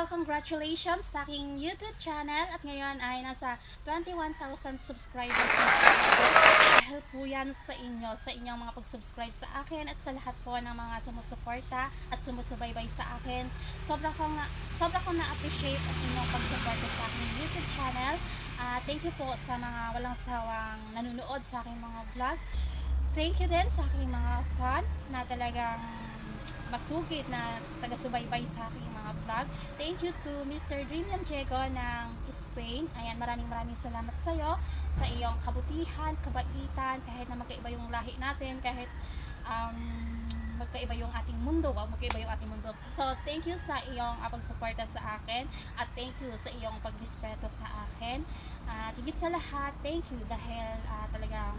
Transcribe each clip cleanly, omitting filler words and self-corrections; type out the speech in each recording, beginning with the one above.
Hello, congratulations sa aking YouTube channel at ngayon ay nasa 21,000 subscribers na po ako. Dahil po yan sa inyo, sa inyong mga pag-subscribe sa akin at sa lahat po ng mga sumusuporta at sumusubaybay sa akin. Sobra ko na-appreciate ang inyong pag-suporta sa aking YouTube channel. Thank you po sa mga walang sawang nanonood sa aking mga vlog. Thank you din sa aking mga fan na talagang masugid na taga-subaybay sa aking mga vlog. Thank you to Mr. Dreamian Diego ng Spain. Ayan, maraming salamat sa iyo, sa iyong kabutihan, kabaitan, kahit na magkaiba yung lahi natin, kahit magkaiba yung ating mundo, magkaiba yung ating mundo. So, thank you sa iyong pagsuporta sa akin at thank you sa iyong pagrespeto sa akin. At higit sa lahat, thank you dahil talagang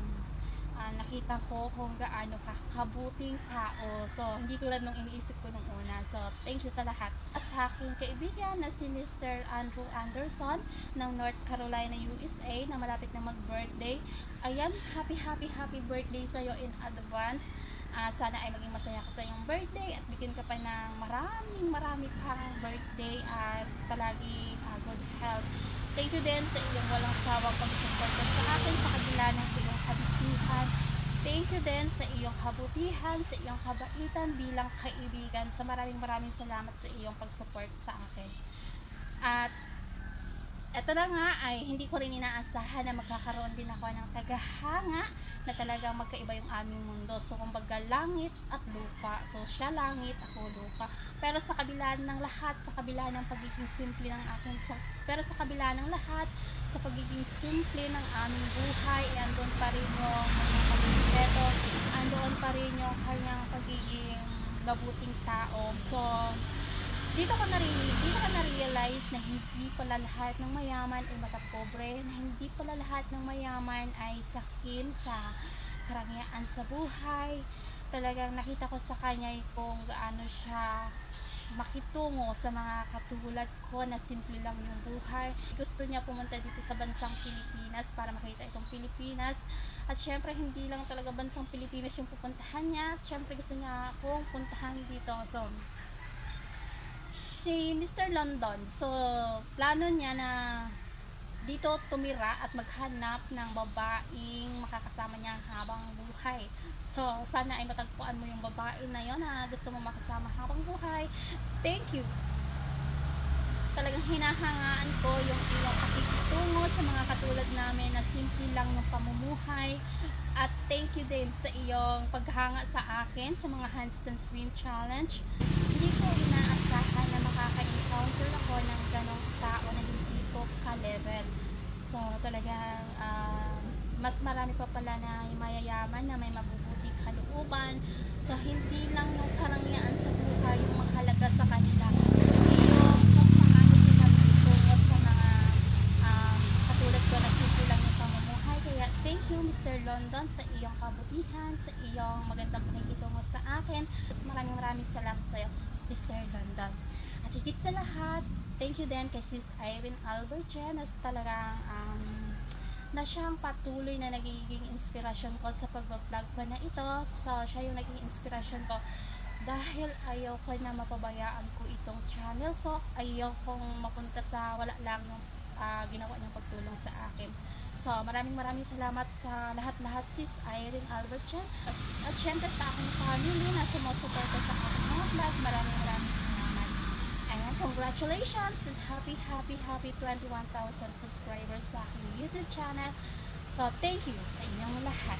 nakita ko kung gaano ka kabuting tao. So, hindi tulad nung iniisip ko nung una. So, thank you sa lahat. At sa aking kaibigan na si Mr. Andrew Anderson ng North Carolina, USA na malapit na mag-birthday. Ayan, happy birthday sa'yo in advance. Sana ay maging masaya ka sa iyong birthday at bigyan ka pa ng marami pang birthday at palagi good health. Thank you din sa iyong walang sawang pagsuporta sa akin sa kabila ng iyong kabisihan. Thank you din sa iyong kabutihan, sa iyong kabaitan bilang kaibigan. Sa maraming salamat sa iyong pagsupport sa akin. At eto na nga ay hindi ko rin inaasahan na magkakaroon din ako ng tagahanga na talagang magkaiba yung aming mundo. So, kumbaga langit at lupa. So, siya langit, ako lupa. Pero sa kabila ng lahat, sa kabila ng pagiging simple ng aking, pero sa kabila ng lahat, sa pagiging simple ng aming buhay, andun pa rin yung pagrespeto, andun pa rin yung kanyang pagiging mabuting tao. So, dito ko na-realize na hindi pala lahat ng mayaman ay matapobre, na hindi pala lahat ng mayaman ay sakim sa karangyaan sa buhay. Talagang nakita ko sa kanya kung gaano siya makitungo sa mga katulad ko na simple lang yung buhay. Gusto niya pumunta dito sa bansang Pilipinas para makita itong Pilipinas. At syempre hindi lang talaga bansang Pilipinas yung pupuntahan niya. Syempre gusto niya akong puntahan dito. So, si Mr. London, so plano niya na dito tumira at maghanap ng babaeng makakasama niya habang buhay. So, sana ay matagpuan mo yung babae na yon na gusto mo makasama habang buhay. Thank you. Talagang hinahangaan ko yung iyong pakikitungo sa mga katulad namin na simple lang ng pamumuhay. At thank you din sa iyong paghanga sa akin sa mga handstand swim challenge. Hindi ko inaasahan na makaka-encounter ako ng ganong tao na hindi ko ka-level. So, talagang mas marami pa pala na mayayaman na may mabubuting kalooban. So, hindi lang yung karangyaan sa buhay yung mahalaga sa kanila. Yung kung paano sila magtungo sa mga katulad ko na simple lang yung pamumuhay. Kaya, thank you Mr. London sa iyong kabutihan, sa iyong magandang pakikitungo sa akin. Maraming salamat sa iyo, Mr. London. At higit sa lahat, thank you din kay Sis Irene Albertchen na talagang na siyang patuloy na nagiging inspirasyon ko sa pag-vlog ko na ito. So, siya yung naging inspirasyon ko dahil ayaw ko na mapabayaan ko itong channel ko. Ayaw kong mapunta sa wala lang yung ginawa niyang pagtulong sa akin. So, maraming salamat sa lahat-lahat Sis Irene Albertchen. At syempre sa aking family na sumusuporta sa aking mga vlog. Maraming salamat. Ayan, congratulations and happy 21,000 subscribers sa aking YouTube channel. So, thank you sa inyong lahat.